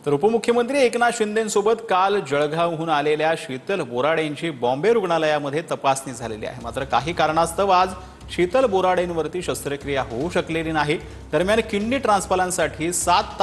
तर उपमुख्यमंत्री एकनाथ शिंदेंसोबत काल जळगावहून आलेल्या शीतल बोराडेंची बॉम्बे रुग्णालयामध्ये तपासणी झालेली आहे। मात्र काही कारणास्तव आज शीतल बोराडेंवरती शस्त्रक्रिया होऊ शकलेली नाही। दरम्यान किडनी ट्रान्सप्लांटसाठी 7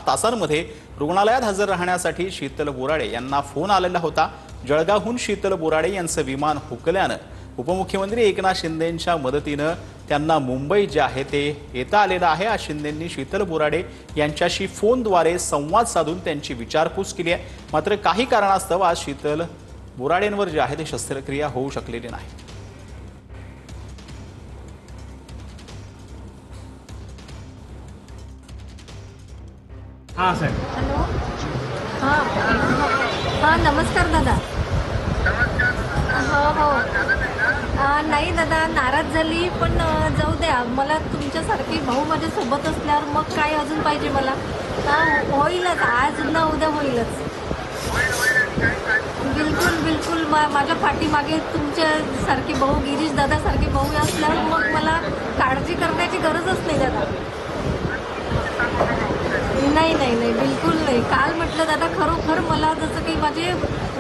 तासांमध्ये रुग्णालयात हजर राहण्यासाठी शीतल बोराडे यांना फोन आलेला होता। जळगावहून शीतल बोराडे यांचं विमान हुकल्यानं उपमुख्यमंत्री एकनाथ शिंदेंच्या मदतीनं त्यांना मुंबई जे आहे ते येता आलेलं आहे। आज शिंदेंनी शीतल बोराडे यांच्याशी फोनद्वारे संवाद साधून त्यांची विचारपूस केली आहे। मात्र काही कारणास्तव आज शीतल बोराडेंवर जे आहे ते शस्त्रक्रिया होऊ शकलेली नाही। हाँ सर। हॅलो, हां नमस्कार दादा। हो नाही दादा, नाराज झाली पण जाऊ द्या। मला तुमच्यासारखी भाऊ माझ्यासोबत असल्यावर मग काय अजून पाहिजे मला। होईलच, आज न उद्या होईलच। बिलकुल बिलकुल माझ्या पाठीमागे तुमच्यासारखे भाऊ, गिरीश दादासारखे भाऊ असल्यावर मग मला काळजी करण्याची गरजच नाही दादा। नाही नाही नाही, बिलकुल नाही। काल म्हटलं दादा, खरोखर मला जसं काही माझे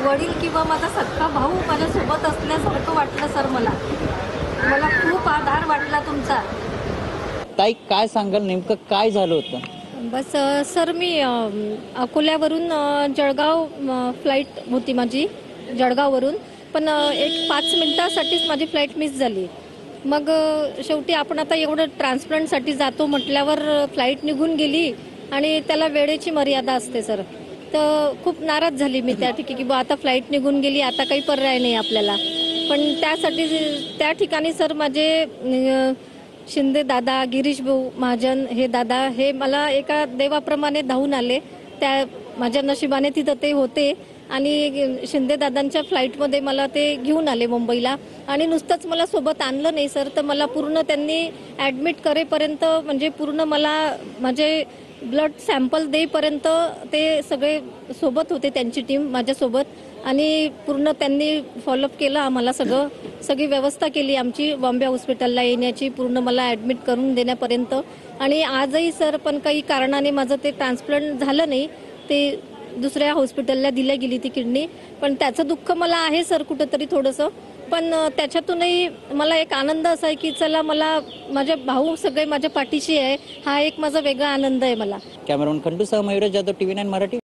वडील किंवा माझा सख्खा भाऊ माझ्यासोबत असल्यासारखं वाटलं सर। मला खूप आधार वाटला तुमचा। ताई, काय सांगाल, नेमकं काय झालं होतं? बस सर, मी अकोल्यावरून जळगाव फ्लाईट होती माझी, जळगाववरून। पण एक 5 मिनिटासाठीच माझी फ्लाईट मिस झाली। मग शेवटी आपण आता एवढं ट्रान्सप्लांटसाठी जातो म्हटल्यावर फ्लाईट निघून गेली आणि त्याला वेळेची मर्यादा असते सर। तर खूप नाराज झाली मी त्या ठिकाणी की बा आता फ्लाईट निघून गेली, आता काही पर्याय नाही आपल्याला। पण त्यासाठी त्या ठिकाणी सर माझे शिंदे दादा, गिरीश भाऊ महाजन हे दादा, हे मला एका देवाप्रमाणे धावून आले। त्या माझ्या नशिबाने तिथं ते होते आणि शिंदे दादांच्या फ्लाईटमध्ये मला ते घेऊन आले मुंबईला। आणि नुसतंच मला सोबत आणलं नाही सर, तर मला पूर्ण त्यांनी ॲडमिट करेपर्यंत, म्हणजे पूर्ण मला माझे ब्लड सॅम्पल देईपर्यंत ते सगळे सोबत होते, त्यांची टीम माझ्यासोबत। आणि पूर्ण त्यांनी फॉलोअप केलं आम्हाला, सगळी व्यवस्था केली आमची बॉम्बे हॉस्पिटलला येण्याची, पूर्ण मला ॲडमिट करून देण्यापर्यंत। आणि आजही सर पण काही कारणाने माझं ते ट्रान्सप्लांट झालं नाही, ते दुसऱ्या हॉस्पिटलला दिल्या गेली ती किडनी। पण त्याचं दुःख मला आहे सर कुठंतरी थोडंसं। पण त्याच्यातूनही मला एक आनंद असा आहे की चला, मला माझे भाऊ सगळे माझ्या पाठीशी आहे, हा एक माझा वेगळा आनंद आहे मला। कॅमेरामन खंडूसह मयूर जाधव, TV9 मराठी।